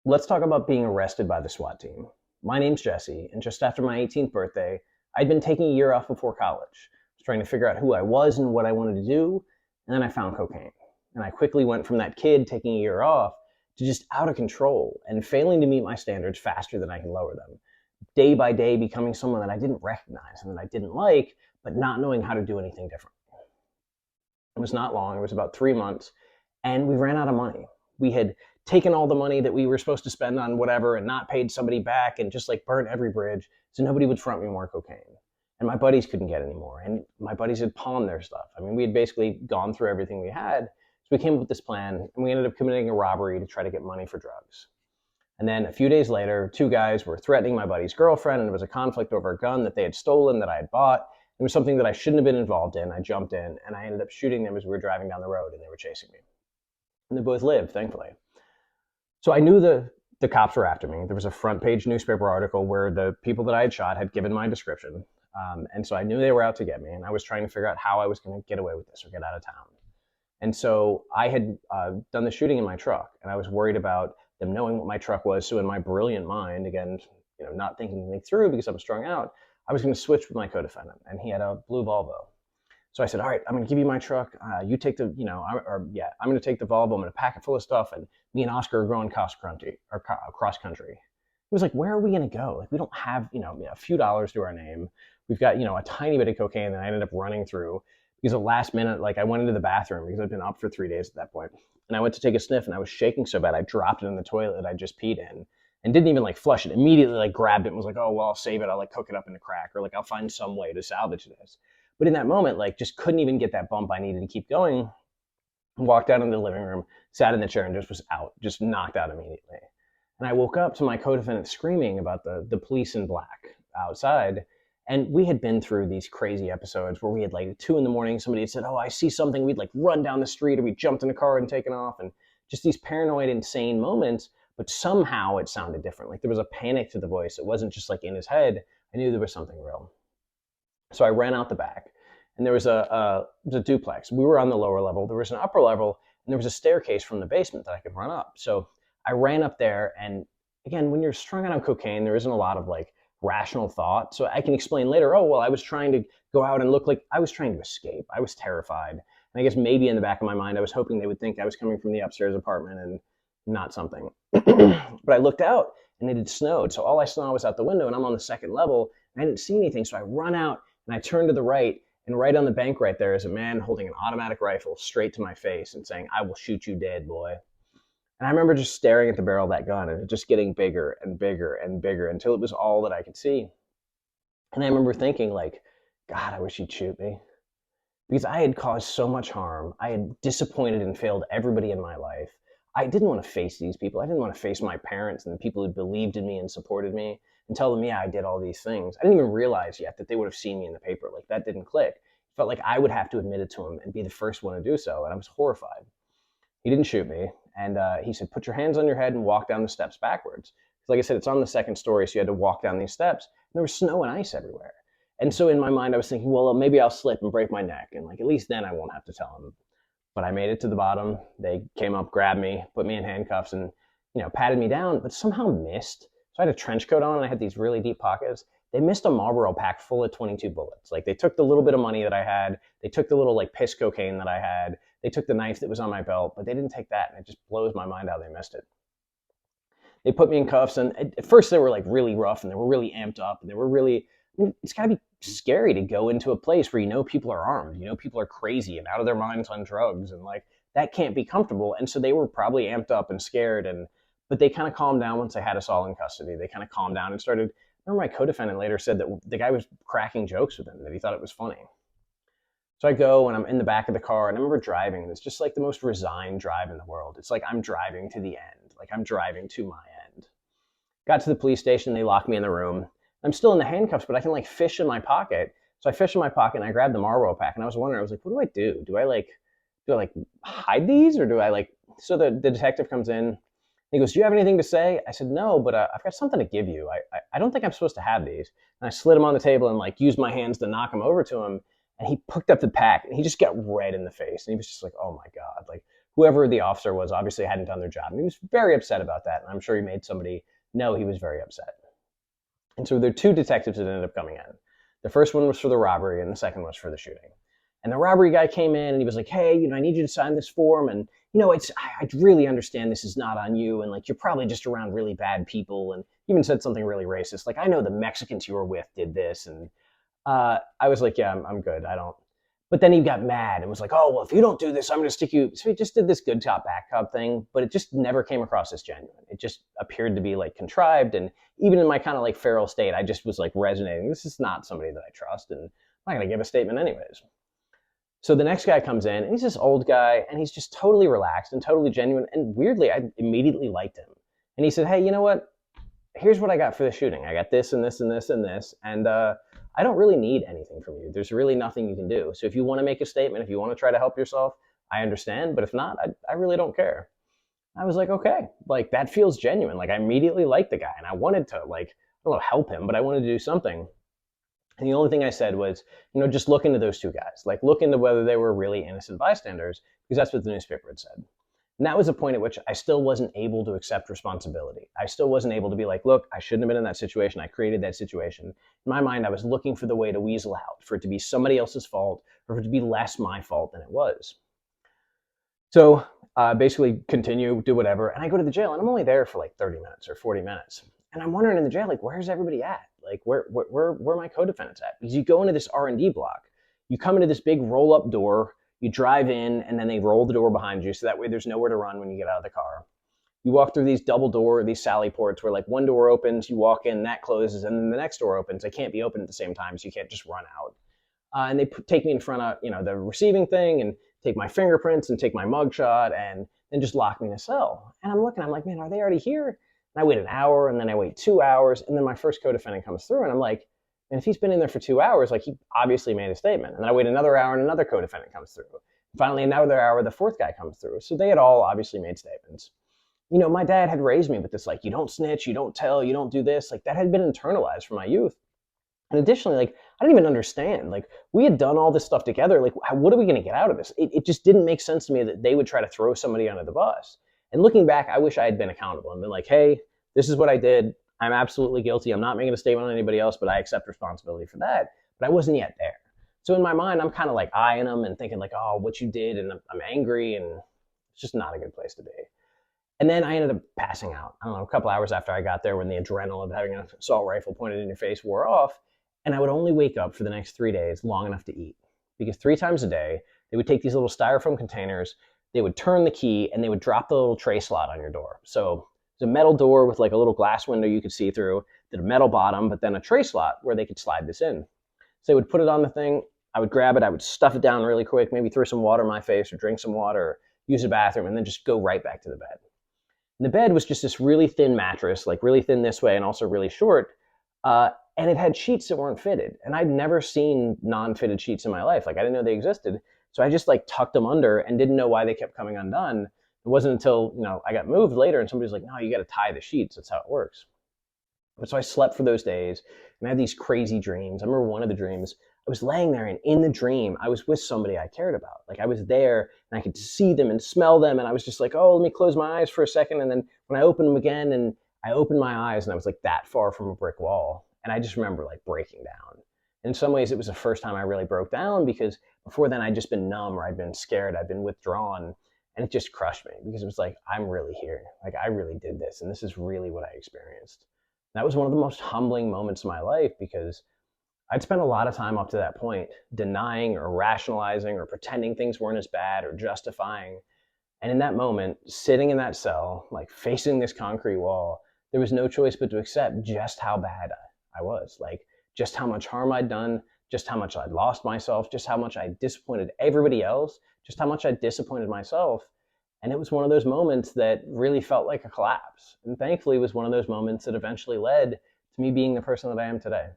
Let's talk about being arrested by the SWAT team. My name's Jesse, and just after my 18th birthday, I'd been taking a year off before college. I was trying to figure out who I was and what I wanted to do, and then I found cocaine. And I quickly went from that kid taking a year off to just out of control and failing to meet my standards faster than I can lower them. Day by day, becoming someone that I didn't recognize and that I didn't like, but not knowing how to do anything different. It was not long, it was about 3 months, and we ran out of money. We had taken all the money that we were supposed to spend on whatever and not paid somebody back and just like burnt every bridge so nobody would front me more cocaine. And my buddies couldn't get any more. And my buddies had pawned their stuff. I mean, we had basically gone through everything we had. So we came up with this plan and we ended up committing a robbery to try to get money for drugs. And then a few days later, two guys were threatening my buddy's girlfriend, and there was a conflict over a gun that they had stolen that I had bought. It was something that I shouldn't have been involved in. I jumped in and I ended up shooting them as we were driving down the road, and they were chasing me. And they both lived, thankfully. So I knew the cops were after me. There was a front page newspaper article where the people that I had shot had given my description. And so I knew they were out to get me, and I was trying to figure out how I was going to get away with this or get out of town. And so I had done the shooting in my truck, and I was worried about them knowing what my truck was. So in my brilliant mind, again, not thinking anything through because I'm strung out, I was going to switch with my co-defendant, and he had a blue Volvo. So I said, all right, I'm going to give you my truck. You take the, I'm going to take the Volvo. I'm going to pack it full of stuff. And me and Oscar are going cross country. He was like, where are we going to go? Like, we don't have, a few dollars to our name. We've got, a tiny bit of cocaine that I ended up running through because at last minute, like I went into the bathroom because I'd been up for 3 days at that point. And I went to take a sniff and I was shaking so bad, I dropped it in the toilet I just peed in and didn't even like flush it. Immediately like grabbed it and was like, oh, well, I'll save it. I'll like cook it up in the crack, or like I'll find some way to salvage this. But in that moment, like just couldn't even get that bump I needed to keep going. Walked out into the living room, sat in the chair, and just was out, just knocked out immediately. And I woke up to my co-defendant screaming about the police in black outside. And we had been through these crazy episodes where we had like 2 a.m, somebody had said, oh, I see something. We'd like run down the street, or we jumped in a car and taken off. And just these paranoid, insane moments. But somehow it sounded different. Like there was a panic to the voice. It wasn't just like in his head. I knew there was something real. So I ran out the back, and there was a duplex. We were on the lower level. There was an upper level, and there was a staircase from the basement that I could run up. So I ran up there, and again, when you're strung out on cocaine, there isn't a lot of like rational thought. So I can explain later, oh, well, I was trying to go out and look like I was trying to escape. I was terrified. And I guess maybe in the back of my mind, I was hoping they would think I was coming from the upstairs apartment and not something. But I looked out, and it had snowed. So all I saw was out the window, and I'm on the second level, and I didn't see anything. So I run out, and I turned to the right, and right on the bank right there is a man holding an automatic rifle straight to my face and saying, I will shoot you dead, boy. And I remember just staring at the barrel of that gun and just getting bigger and bigger and bigger until it was all that I could see. And I remember thinking like, God, I wish he'd shoot me. Because I had caused so much harm. I had disappointed and failed everybody in my life. I didn't want to face these people. I didn't want to face my parents and the people who believed in me and supported me and tell them, yeah, I did all these things. I didn't even realize yet that they would have seen me in the paper. Like that didn't click. It felt like I would have to admit it to him and be the first one to do so. And I was horrified. He didn't shoot me. And he said, put your hands on your head and walk down the steps backwards. Like I said, it's on the second story. So you had to walk down these steps. And there was snow and ice everywhere. And so in my mind, I was thinking, well, maybe I'll slip and break my neck. And like, at least then I won't have to tell him. But I made it to the bottom. They came up, grabbed me, put me in handcuffs, and patted me down, but somehow missed. So I had a trench coat on, and I had these really deep pockets. They missed a Marlboro pack full of 22 bullets. Like they took the little bit of money that I had. They took the little like piss cocaine that I had. They took the knife that was on my belt, but they didn't take that, and it just blows my mind how they missed it. They put me in cuffs, and at first they were like really rough, and they were really amped up, and they were really. I mean, it's got to be scary to go into a place where people are armed, people are crazy and out of their minds on drugs, and like that can't be comfortable. And so they were probably amped up and scared, but they kind of calmed down once they had us all in custody. They kind of calmed down and started. I remember my co-defendant later said that the guy was cracking jokes with him, that he thought it was funny. So I go and I'm in the back of the car, and I remember driving, and it's just like the most resigned drive in the world. It's like I'm driving to the end, like I'm driving to my end. Got to the police station, they locked me in the room. I'm still in the handcuffs, but I can like fish in my pocket. So I fish in my pocket and I grabbed the Marlboro pack, and I was wondering, I was like, what do I do? Do I hide these, or do I like, so the detective comes in, and he goes, do you have anything to say? I said, no, but I've got something to give you. I don't think I'm supposed to have these. And I slid them on the table and like used my hands to knock them over to him. And he picked up the pack, and he just got red in the face. And he was just like, oh my God, like, whoever the officer was obviously hadn't done their job. And he was very upset about that. And I'm sure he made somebody know he was very upset. And so there are two detectives that ended up coming in. The first one was for the robbery, and the second was for the shooting. And the robbery guy came in, and he was like, hey, I need you to sign this form. And, I really understand this is not on you. And, you're probably just around really bad people. And even said something really racist. I know the Mexicans you were with did this. And I was like, yeah, I'm good. I don't. But then he got mad and was like, oh, well, if you don't do this, I'm going to stick you. So he just did this good cop, bad cop thing, but it just never came across as genuine. It just appeared to be contrived. And even in my kind of feral state, I just was resonating. This is not somebody that I trust, and I'm not going to give a statement anyways. So the next guy comes in, and he's this old guy, and he's just totally relaxed and totally genuine. And weirdly, I immediately liked him. And he said, hey, you know what? Here's what I got for the shooting. I got this and this and this and this. And I don't really need anything from you. There's really nothing you can do. So if you want to make a statement, if you want to try to help yourself, I understand. But if not, I really don't care. I was like, okay, that feels genuine. I immediately liked the guy, and I wanted to I don't know, help him, but I wanted to do something. And the only thing I said was, just look into those two guys. Look into whether they were really innocent bystanders, because that's what the newspaper had said. And that was a point at which I still wasn't able to accept responsibility. I still wasn't able to be look, I shouldn't have been in that situation. I created that situation. In my mind, I was looking for the way to weasel out, for it to be somebody else's fault, or for it to be less my fault than it was. So basically continue, do whatever. And I go to the jail, and I'm only there for 30 minutes or 40 minutes. And I'm wondering in the jail, where's everybody at? Where are my co-defendants at? Because you go into this R&D block. You come into this big roll-up door. You drive in, and then they roll the door behind you, so that way there's nowhere to run when you get out of the car. You walk through these double door, these sally ports, where one door opens, you walk in, that closes, and then the next door opens. They can't be open at the same time, so you can't just run out. And they take me in front of the receiving thing, and take my fingerprints, and take my mugshot, and then just lock me in a cell. And I'm looking, I'm like, man, are they already here? And I wait an hour, and then I wait 2 hours, and then my first co-defendant comes through, and I'm like, and if he's been in there for 2 hours, he obviously made a statement. And then I wait another hour, and another co-defendant comes through. Finally, another hour, the fourth guy comes through. So they had all obviously made statements. My dad had raised me with this, you don't snitch, you don't tell, you don't do this. That had been internalized from my youth. And additionally, I didn't even understand. We had done all this stuff together. What are we going to get out of this? It just didn't make sense to me that they would try to throw somebody under the bus. And looking back, I wish I had been accountable and been hey, this is what I did. I'm absolutely guilty. I'm not making a statement on anybody else, but I accept responsibility for that. But I wasn't yet there. So in my mind, I'm kind of eyeing them and thinking oh, what you did, and I'm angry, and it's just not a good place to be. And then I ended up passing out. I don't know, a couple hours after I got there, when the adrenaline of having an assault rifle pointed in your face wore off, and I would only wake up for the next 3 days long enough to eat. Because 3 times a day, they would take these little styrofoam containers, they would turn the key, and they would drop the little tray slot on your door. So it's a metal door with a little glass window you could see through, then a metal bottom, but then a tray slot where they could slide this in. So they would put it on the thing, I would grab it, I would stuff it down really quick, maybe throw some water in my face or drink some water, or use the bathroom, and then just go right back to the bed. And the bed was just this really thin mattress, really thin this way and also really short, and it had sheets that weren't fitted. And I'd never seen non-fitted sheets in my life. I didn't know they existed. So I just tucked them under and didn't know why they kept coming undone. It wasn't until, I got moved later and somebody's like, no, you got to tie the sheets. That's how it works. But so I slept for those days, and I had these crazy dreams. I remember one of the dreams, I was laying there, and in the dream, I was with somebody I cared about. I was there, and I could see them and smell them, and I was just oh, let me close my eyes for a second. And then when I opened them again, and I opened my eyes, and I was that far from a brick wall. And I just remember breaking down. In some ways, it was the first time I really broke down, because before then I'd just been numb, or I'd been scared, I'd been withdrawn, and it just crushed me, because it was I'm really here. I really did this, and this is really what I experienced. That was one of the most humbling moments of my life, because I'd spent a lot of time up to that point denying or rationalizing or pretending things weren't as bad or justifying. And in that moment, sitting in that cell, facing this concrete wall, there was no choice but to accept just how bad I was, just how much harm I'd done, just how much I'd lost myself, just how much I disappointed everybody else, just how much I disappointed myself. And it was one of those moments that really felt like a collapse. And thankfully, it was one of those moments that eventually led to me being the person that I am today.